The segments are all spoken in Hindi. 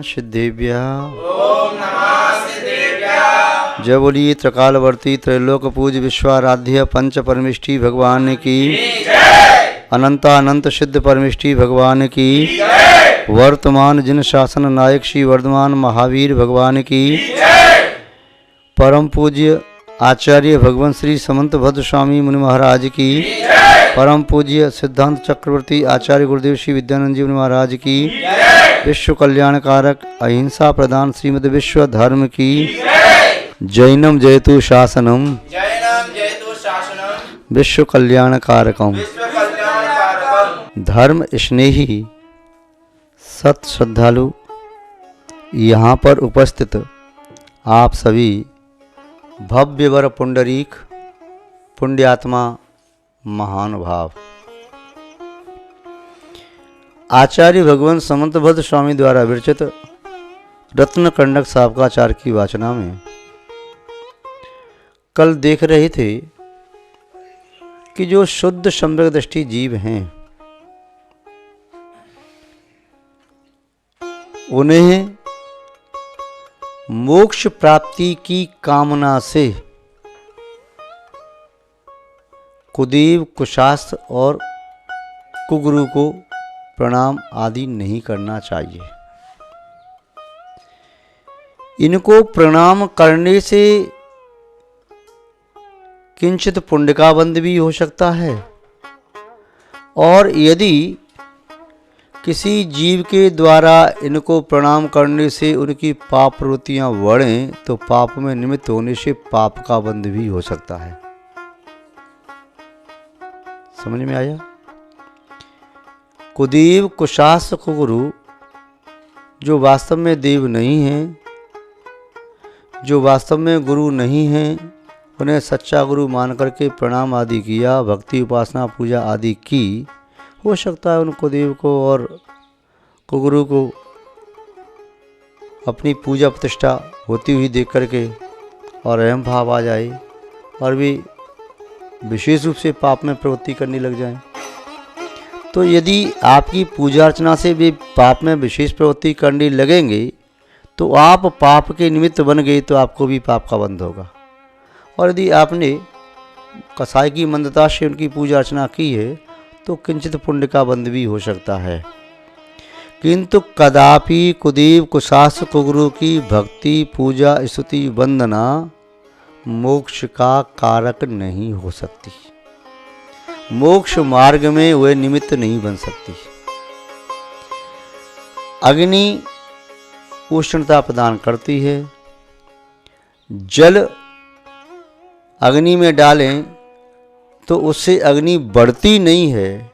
सिद्धेभ्यः। जय बोलिए त्रिकालवर्ती त्रैलोक पूज विश्वाराध्य पंच परमिष्ठी भगवान की, अनंत सिद्ध परमिष्ठी भगवान की, वर्तमान जिन शासन नायक श्री वर्धमान महावीर भगवान की, परम पूज्य आचार्य भगवान श्री समंत भद्र स्वामी मुनि महाराज की, परम पूज्य सिद्धांत चक्रवर्ती आचार्य गुरुदेव श्री विद्यानंद जी मुनि महाराज की, विश्व कल्याणकारक अहिंसा प्रदान श्रीमद विश्व धर्म की, जैनम जयतु शासनम विश्व कल्याणकारकम, धर्म स्नेही सत श्रद्धालु यहाँ पर उपस्थित आप सभी भव्यवर पुंडरीक पुण्यात्मा महानुभाव, आचार्य भगवान समंत भद्र स्वामी द्वारा विरचित रत्न कंडक साहब का आचार की वाचना में कल देख रहे थे कि जो शुद्ध सम्यक दृष्टि जीव हैं उन्हें मोक्ष प्राप्ति की कामना से कुदेव कुशास्त्र और कुगुरु को प्रणाम आदि नहीं करना चाहिए। इनको प्रणाम करने से किंचित पुण्य का बंध भी हो सकता है, और यदि किसी जीव के द्वारा इनको प्रणाम करने से उनकी पाप प्रवृत्तियां बढ़ें तो पाप में निमित्त होने से पाप का बंध भी हो सकता है। समझ में आया? कुदेव कुशास्त्र कुगुरु जो वास्तव में देव नहीं हैं, जो वास्तव में गुरु नहीं हैं, उन्हें सच्चा गुरु मान करके प्रणाम आदि किया, भक्ति उपासना पूजा आदि की, हो सकता है उन कुदेव को और कुगुरु को अपनी पूजा प्रतिष्ठा होती हुई देख करके और अहम भाव आ जाए और भी विशेष रूप से पाप में प्रवृत्ति करने लग जाएं। तो यदि आपकी पूजा अर्चना से भी पाप में विशेष प्रवृत्ति करने लगेंगे तो आप पाप के निमित्त बन गए तो आपको भी पाप का बंध होगा। और यदि आपने कसाई की मंदता से उनकी पूजा अर्चना की है तो किंचित पुण्य का बंध भी हो सकता है, किंतु कदापि कुदेव कुशास्त्र कुगुरु की भक्ति पूजा स्तुति वंदना मोक्ष का कारक नहीं हो सकती, मोक्ष मार्ग में वह निमित्त नहीं बन सकती। अग्नि उष्णता प्रदान करती है, जल अग्नि में डालें तो उससे अग्नि बढ़ती नहीं है,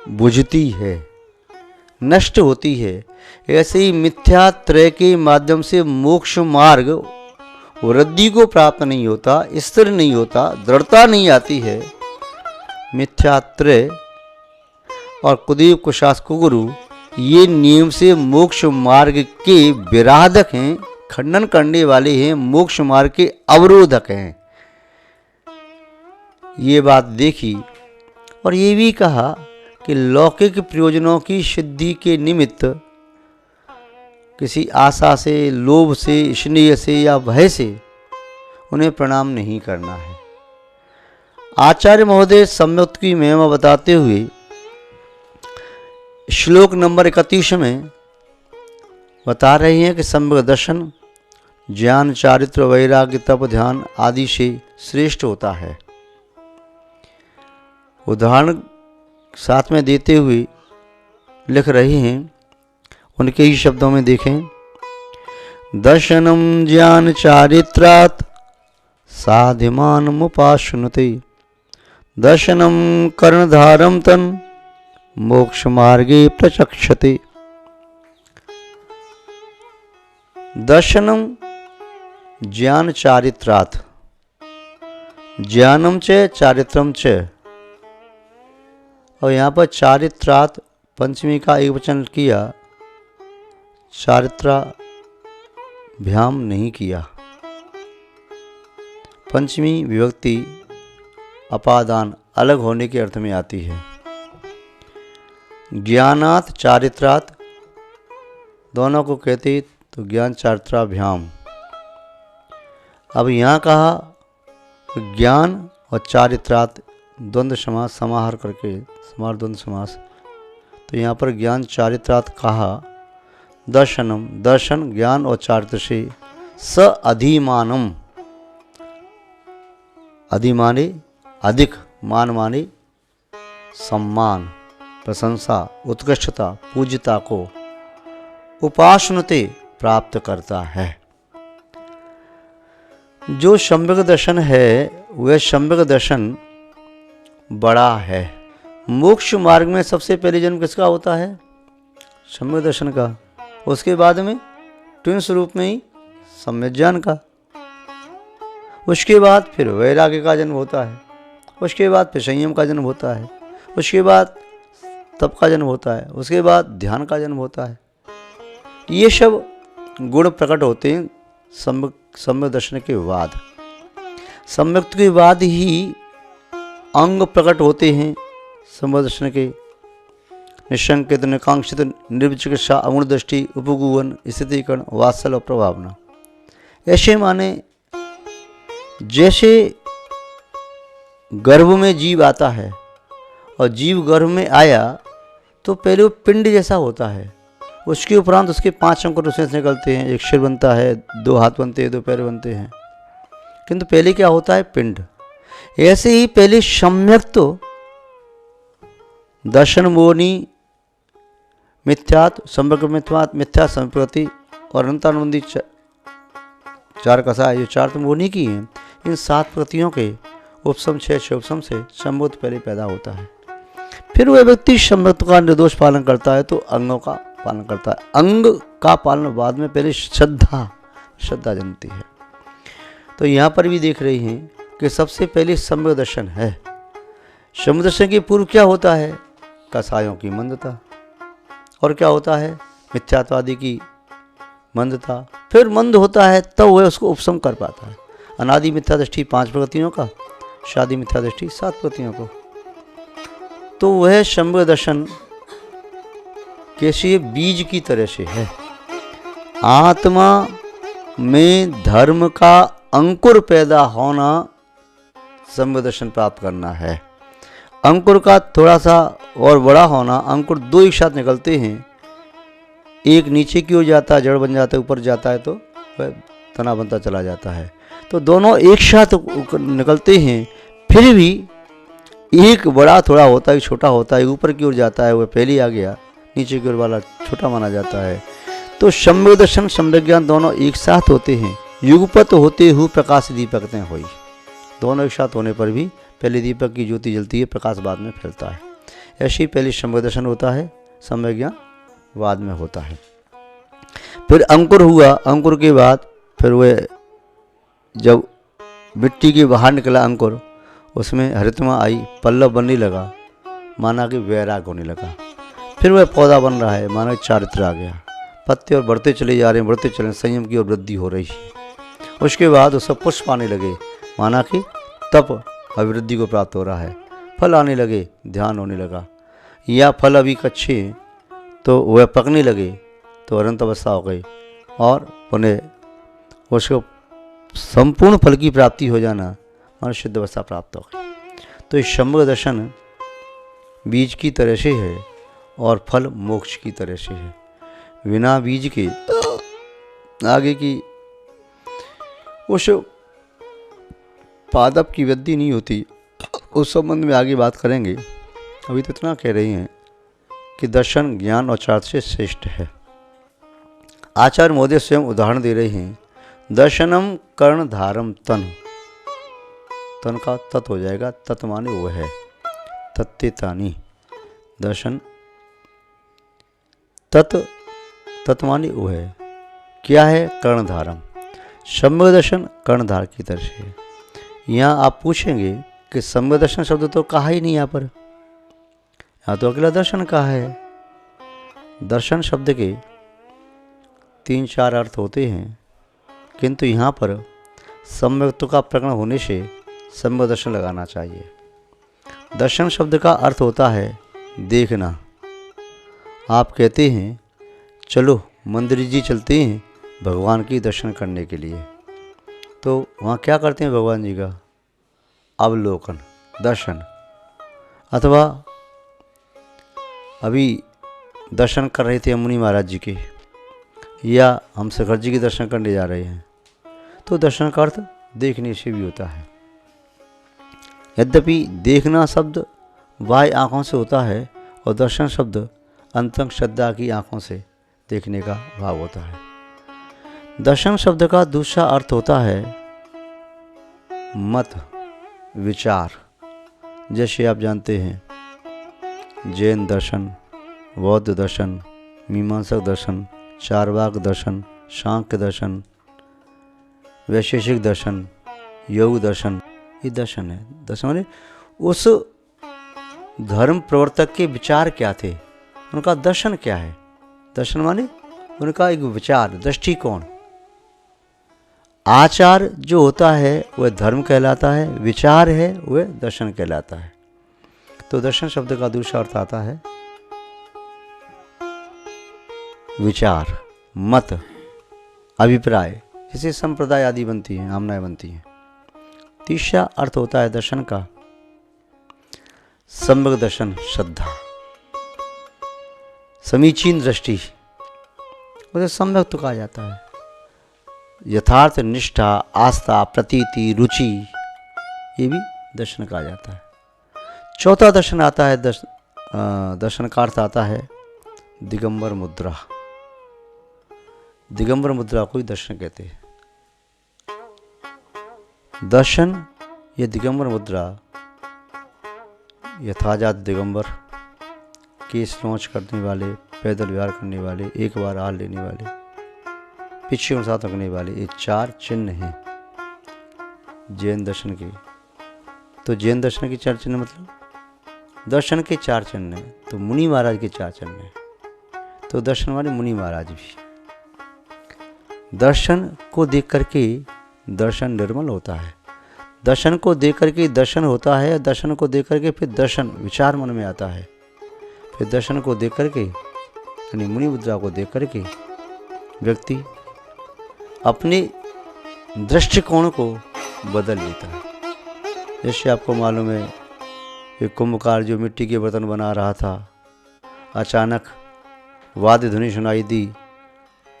बुझती है, नष्ट होती है। ऐसे ही मिथ्या त्रय के माध्यम से मोक्ष मार्ग वृद्धि को प्राप्त नहीं होता, स्थिर नहीं होता, दृढ़ता नहीं आती है। मिथ्या त्रय और कुदेव कुशास्त्र कुगुरु ये नियम से मोक्ष मार्ग के विराधक हैं, खंडन करने वाले हैं, मोक्ष मार्ग के अवरोधक हैं। ये बात देखी और ये भी कहा कि लौकिक प्रयोजनों की सिद्धि के निमित्त किसी आशा से, लोभ से, स्नेह से या भय से उन्हें प्रणाम नहीं करना है। आचार्य महोदय सम्यक की महिमा बताते हुए श्लोक नंबर 31 में बता रहे हैं कि सम्यक दर्शन ज्ञान, चारित्र, वैराग्य, तप, ध्यान आदि से श्रेष्ठ होता है। उदाहरण साथ में देते हुए लिख रहे हैं, उनके ही शब्दों में देखें। दर्शनम ज्ञान चारित्रात् साधिमान मुपाश्नुते, दर्शनम कर्णधारम तन मोक्ष मार्गे प्रचक्षते। दर्शनम ज्ञान चारित्रात्, ज्ञानम च चारित्रम च, और यहाँ पर चारित्रात् पंचमी का एक वचन किया, चारित्राभ्याम नहीं किया। पंचमी विभक्ति अपादान अलग होने के अर्थ में आती है। ज्ञानात् चारित्रात् दोनों को कहते तो ज्ञान चारित्राभ्याम। अब यहाँ कहा ज्ञान और चारित्रार्थ द्वंद्व समास समाहार करके समाहार द्वंद्व समास, तो यहाँ पर ज्ञान चारित्रार्थ कहा। दर्शनम, दर्शन ज्ञान और चारित्र से स अधिमानम, अधिमाने अधिक, मान माने सम्मान, प्रशंसा, उत्कृष्टता, पूज्यता को उपासनते प्राप्त करता है। जो सम्यक दर्शन है वह सम्यक दर्शन बड़ा है। मोक्ष मार्ग में सबसे पहले जन्म किसका होता है? सम्यक दर्शन का। उसके बाद में ट्विन स्वरूप में ही सम्यक ज्ञान का। उसके बाद फिर वैराग्य का जन्म होता है। उसके बाद फिर संयम का जन्म होता है। उसके बाद तप का जन्म होता है। उसके बाद ध्यान का जन्म होता है। ये सब गुण प्रकट होते हैं सम्यक दर्शन के बाद। सम्यक के बाद ही अंग प्रकट होते हैं सम्यक दर्शन के। निशंकित, निकांक्षित, निर्विचिकित्सा, अगुण दृष्टि, उपगुवन, स्थितिकरण, वात्सल और प्रभावना। ऐसे माने जैसे गर्भ में जीव आता है और जीव गर्भ में आया तो पहले वो पिंड जैसा होता है। उसके उपरांत उसके 5 अंकुर उसमें से निकलते हैं। एक सिर बनता है, 2 हाथ बनते हैं, 2 पैर बनते हैं, किंतु पहले क्या होता है? पिंड। ऐसे ही पहले सम्यक तो दर्शन मोनी मिथ्यात्व, सम्यक मिथ्या संप्रति और अनंतानुबंधी 4 कसा, ये 4 तो मोनी की हैं। इन 7 प्रतियों के उपसम 6 उपसम से सम्यक पहले पैदा होता है। फिर वह व्यक्ति सम्यक का निर्दोष पालन करता है तो अंगों का पालन करता है। अंग का पालन बाद में पहले श्रद्धा जन्मती है। तो यहाँ पर भी देख रही हैं कि सबसे पहले सम्यक दर्शन है। सम्यक दर्शन के पूर्व क्या होता है? कसायों की मंदता। और क्या होता है? मिथ्यात्वादी की मंदता। फिर मंद होता है तब वह उसको उपशम कर पाता है। अनादि मिथ्या दृष्टि 5 प्रकृतियों का, शादी मिथ्या दृष्टि 7 प्रकृतियों को। तो वह सम्यक दर्शन कैसे? बीज की तरह से है। आत्मा में धर्म का अंकुर पैदा होना सम्यक दर्शन प्राप्त करना है। अंकुर का थोड़ा सा और बड़ा होना, अंकुर 2 एक साथ निकलते हैं। एक नीचे की ओर जाता है, जड़ बन जाता है, ऊपर जाता है तो वह तना बनता चला जाता है। तो दोनों एक साथ निकलते हैं। फिर भी एक बड़ा थोड़ा होता है, छोटा होता है, ऊपर की ओर जाता है, वह पहले आ गया, नीचे की ओर वाला छोटा माना जाता है। तो सम्यक दर्शन सम्यक ज्ञान दोनों एक साथ होते हैं। युगपत होते हुए प्रकाश दीपक ने होई। दोनों एक साथ होने पर भी पहले दीपक की ज्योति जलती है, प्रकाश बाद में फैलता है। ऐसे ही पहले सम्यक दर्शन होता है, सम्यक ज्ञान बाद में होता है। फिर अंकुर हुआ। अंकुर के बाद फिर वह जब मिट्टी के बाहर निकला अंकुर, उसमें हरितमा आई, पल्लव बनने लगा, माना कि वैराग होने लगा। फिर वह पौधा बन रहा है, माना कि चारित्र आ गया। पत्ते और बढ़ते चले जा रहे हैं, बढ़ते चले, संयम की ओर वृद्धि हो रही है। उसके बाद उसका पुष्प आने लगे, माना कि तप अभिवृद्धि को प्राप्त हो रहा है। फल आने लगे, ध्यान होने लगा। या फल अभी कच्चे तो वह पकने लगे तो अनंत अवस्था हो गई और पुनः उसको संपूर्ण फल की प्राप्ति हो जाना, मानो शुद्ध अवस्था प्राप्त हो गई। तो इस सम्यक दर्शन बीज की तरह से है और फल मोक्ष की तरह से है। बिना बीज के आगे की उस पादप की वृद्धि नहीं होती। उस संबंध में आगे बात करेंगे। अभी तो इतना कह रही हैं कि दर्शन ज्ञान और चार्थ से श्रेष्ठ है। आचार्य महोदय स्वयं उदाहरण दे रहे हैं। दर्शनम कर्णधारम तन, तन का तत् हो जाएगा, तत् माने वो है, तत्तेतानी। दर्शन तत् माने वो है, क्या है? कर्णधारम। सम्यक दर्शन कर्णधार की तरह से है। यहाँ आप पूछेंगे कि सम्यक दर्शन शब्द तो कहा ही नहीं यहाँ पर, यहाँ तो अकेला दर्शन कहा है। दर्शन शब्द के 3-4 अर्थ होते हैं, किंतु यहाँ पर सम्यक्त्व का प्रकरण होने से सम्यक दर्शन लगाना चाहिए। दर्शन शब्द का अर्थ होता है देखना। आप कहते हैं चलो मंदिर जी चलते हैं भगवान की दर्शन करने के लिए। तो वहाँ क्या करते हैं भगवान जी का अवलोकन, दर्शन, अथवा अभी दर्शन कर रहे थे मुनि महाराज जी के, या हम शिखर जी के दर्शन करने जा रहे हैं, तो दर्शन का अर्थ देखने से भी होता है। यद्यपि देखना शब्द बाह्य आँखों से होता है और दर्शन शब्द अंतरंग श्रद्धा की आँखों से देखने का भाव होता है। दर्शन शब्द का दूसरा अर्थ होता है मत, विचार। जैसे आप जानते हैं जैन दर्शन, बौद्ध दर्शन, मीमांसक दर्शन, चार्वाक दर्शन, सांख्य दर्शन, वैशेषिक दर्शन, योग दर्शन, ये दर्शन है। दर्शन माने उस धर्म प्रवर्तक के विचार क्या थे, उनका दर्शन क्या है। दर्शन माने उनका एक विचार, दृष्टिकोण। आचार जो होता है वह धर्म कहलाता है, विचार है वह दर्शन कहलाता है। तो दर्शन शब्द का दूसरा अर्थ आता है विचार, मत, अभिप्राय, जिसे संप्रदाय आदि बनती हैं, आमनाएं बनती हैं। तीसरा अर्थ होता है दर्शन का सम्यक दर्शन, श्रद्धा, समीचीन दृष्टि, उसे सम्यक तो कहा जाता है। यथार्थ, निष्ठा, आस्था, प्रतीति, रुचि, ये भी दर्शन कहा जाता है। चौथा दर्शन आता है दर्शन का अर्थ आता है दिगंबर मुद्रा। दिगंबर मुद्रा को ही दर्शन कहते हैं। दर्शन ये दिगंबर मुद्रा, यथाजात दिगंबर, केस लॉन्च करने वाले, पैदल विहार करने वाले, एक बार हाल लेने वाले, पीछे साथ रखने वाले, ये 4 चिन्ह हैं जैन दर्शन के। तो जैन दर्शन के 4 चिन्ह मतलब दर्शन के 4 चिन्ह हैं। तो मुनि महाराज के 4 चिन्ह हैं। तो दर्शन वाले मुनि महाराज भी। दर्शन को देख करके दर्शन निर्मल होता है। दर्शन को देख करके दर्शन होता है। दर्शन को देख करके फिर दर्शन विचार मन में आता है। फिर दर्शन को देख करके यानी मुनि मुद्रा को देख करके व्यक्ति अपने दृष्टिकोण को बदल लेता है। जैसे आपको मालूम है एक कुंभकार जो मिट्टी के बर्तन बना रहा था, अचानक वाद्य ध्वनि सुनाई दी,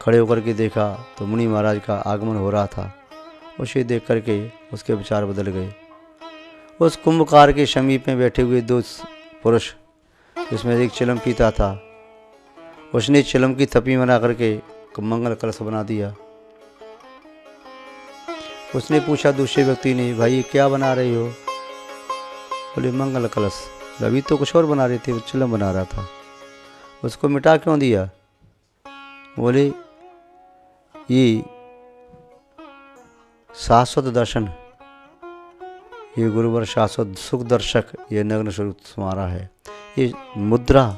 खड़े होकर के देखा तो मुनि महाराज का आगमन हो रहा था। उसे देख करके उसके विचार बदल गए। उस कुंभकार के समीप में बैठे हुए 2 पुरुष, जिसमें एक चिलम पीता था, उसने चिलम की थपी बना करके मंगल कलश बना दिया। उसने पूछा दूसरे व्यक्ति ने, भाई क्या बना रहे हो? बोले मंगल कलश। अभी तो कुछ और बना रहे थे, चिलम बना रहा था। उसको मिटा क्यों दिया? बोले ये शाश्वत दर्शन, ये गुरुवर शाश्वत सुख दर्शक, ये नग्न स्वरूप तुम्हारा है। ये मुद्रा,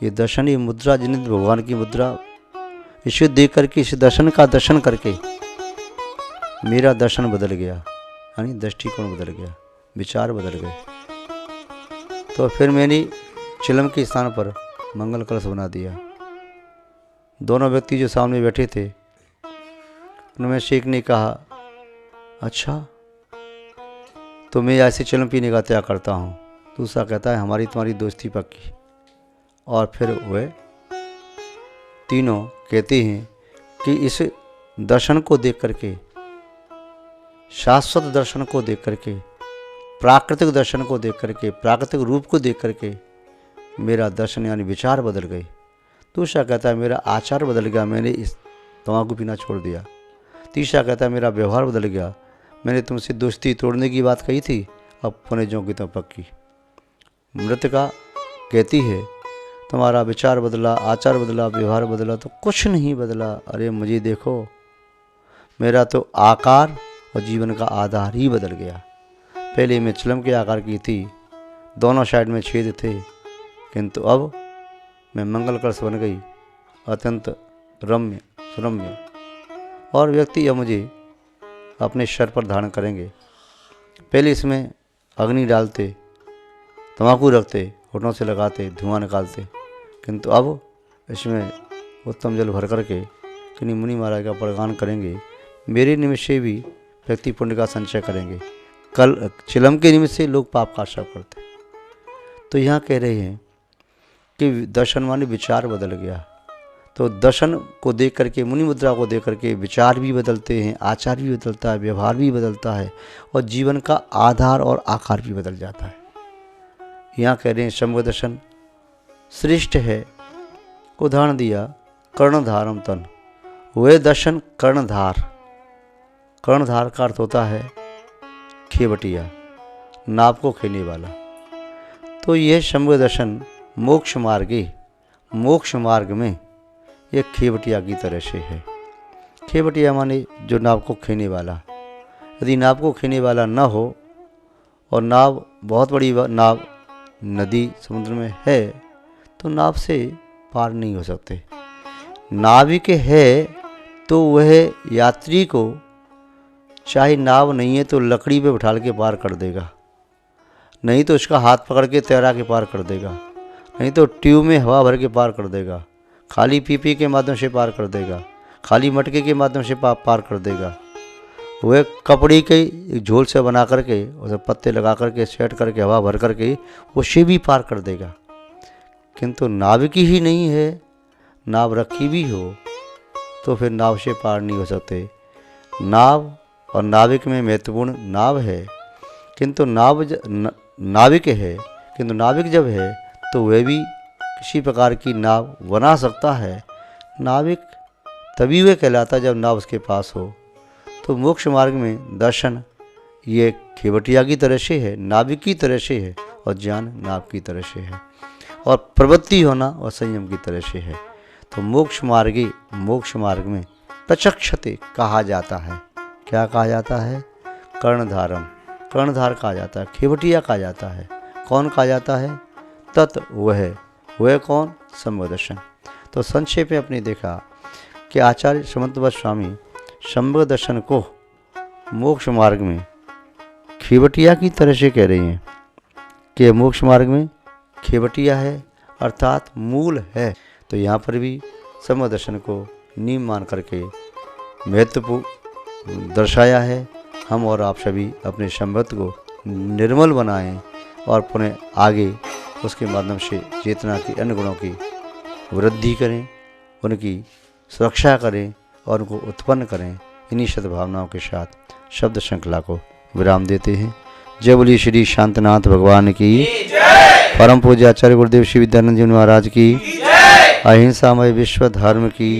ये दर्शन, ये मुद्रा जिन्हें भगवान की मुद्रा, इसे देख करके, इस दर्शन का दर्शन करके मेरा दर्शन बदल गया, यानी दृष्टिकोण बदल गया, विचार बदल गए। तो फिर मैंने चिलम के स्थान पर मंगल कलश बना दिया। दोनों व्यक्ति जो सामने बैठे थे उनमें से एक ने कहा, अच्छा तो मैं ऐसे चिलम पीने का त्याग करता हूँ। दूसरा कहता है हमारी तुम्हारी दोस्ती पक्की। और फिर वह तीनों कहते हैं कि इस दर्शन को देख करके, शाश्वत दर्शन को देख करके, प्राकृतिक दर्शन को देख करके, प्राकृतिक रूप को देख करके मेरा दर्शन यानी विचार बदल गए। दूसरा कहता है मेरा आचार बदल गया, मैंने इस तंबाकू पीना छोड़ दिया। तीसरा कहता है मेरा व्यवहार बदल गया, मैंने तुमसे दोस्ती तोड़ने की बात कही थी, अब पुणे जो की तो पक्की। मृतिका कहती है तुम्हारा विचार बदला, आचार बदला, व्यवहार बदला, तो कुछ नहीं बदला। अरे मुझे देखो, मेरा तो आकार और जीवन का आधार ही बदल गया। पहले मैं चिलम के आकार की थी, दोनों साइड में छेद थे, किंतु अब मैं मंगल कलश बन गई, अत्यंत रम्य सुरम्य। और व्यक्ति अब मुझे अपने सर पर धारण करेंगे। पहले इसमें अग्नि डालते, तंबाकू रखते, होठों से लगाते, धुआं निकालते, किंतु अब इसमें उत्तम जल भर करके किन्हीं मुनि महाराज का प्रगान करेंगे, मेरे निमित्त से भी व्यक्ति पुण्य का संचय करेंगे। कल चिलम के निमित्त से लोग पाप का आश्रय करते। तो यहाँ कह रहे हैं कि दर्शन माने विचार बदल गया। तो दर्शन को देख करके, मुनि मुद्रा को देख करके विचार भी बदलते हैं, आचार भी बदलता है, व्यवहार भी बदलता है और जीवन का आधार और आकार भी बदल जाता है। यहाँ कह रहे हैं शंभु दर्शन श्रेष्ठ है। उदाहरण दिया कर्णधारम तन, वह दर्शन कर्णधार। कर्णधार का अर्थ होता है खेवटिया, नाव को खेने वाला। तो यह शंभु दर्शन मोक्ष मार्ग में यह खेवटिया की तरह से है। खेवटिया माने जो नाव को खेने वाला। यदि नाव को खेने वाला न हो और नाव बहुत बड़ी नाव नदी समुद्र में है तो नाव से पार नहीं हो सकते। नाविक है तो वह यात्री को चाहे नाव नहीं है तो लकड़ी पे बिठाल के पार कर देगा, नहीं तो उसका हाथ पकड़ के तैरा के पार कर देगा, नहीं तो ट्यूब में हवा भर के पार कर देगा, खाली पीपी के माध्यम से पार कर देगा, खाली मटके के माध्यम से पार कर देगा। वह कपड़े के झोल से बना करके उसे पत्ते लगा करके सेट करके हवा भर करके उसे भी पार कर देगा। किंतु नाविक ही नहीं है, नाव रखी भी हो तो फिर नाव से पार नहीं हो सकते। नाव और नाविक में महत्वपूर्ण नाव है, किंतु नाविक है, किंतु नाविक जब है तो वह भी किसी प्रकार की नाव बना सकता है। नाविक तभी वह कहलाता जब नाव उसके पास हो। तो मोक्ष मार्ग में दर्शन ये खेवटिया की तरह से है, नाविक की तरह से है, और ज्ञान नाव की तरह से है, और प्रवृत्ति होना और संयम की तरह से है। तो मोक्ष मार्ग में प्रचक्षते कहा जाता है। क्या कहा जाता है? कर्णधार कहा जाता है, खेवटिया कहा जाता है। कौन कहा जाता है? तत् वह कौन? शंभु दर्शन। तो संक्षेप में अपने देखा कि आचार्य समंतवत स्वामी शंभु दर्शन को मोक्ष मार्ग में खेवटिया की तरह से कह रही हैं कि मोक्ष मार्ग में खेवटिया है अर्थात मूल है। तो यहाँ पर भी शंभु दर्शन को नीम मान करके महत्वपूर्ण दर्शाया है। हम और आप सभी अपने संबंध को निर्मल बनाएं और पुनः आगे उसके माध्यम से चेतना की अन्य गुणों की वृद्धि करें, उनकी सुरक्षा करें और उनको उत्पन्न करें। इन्हीं सद्भावनाओं के साथ शब्द श्रृंखला को विराम देते हैं। जय बोलिए श्री शांतनाथ भगवान की, परम पूज्य आचार्य गुरुदेव श्री विद्यानंद जी महाराज की, अहिंसामय विश्व धर्म की।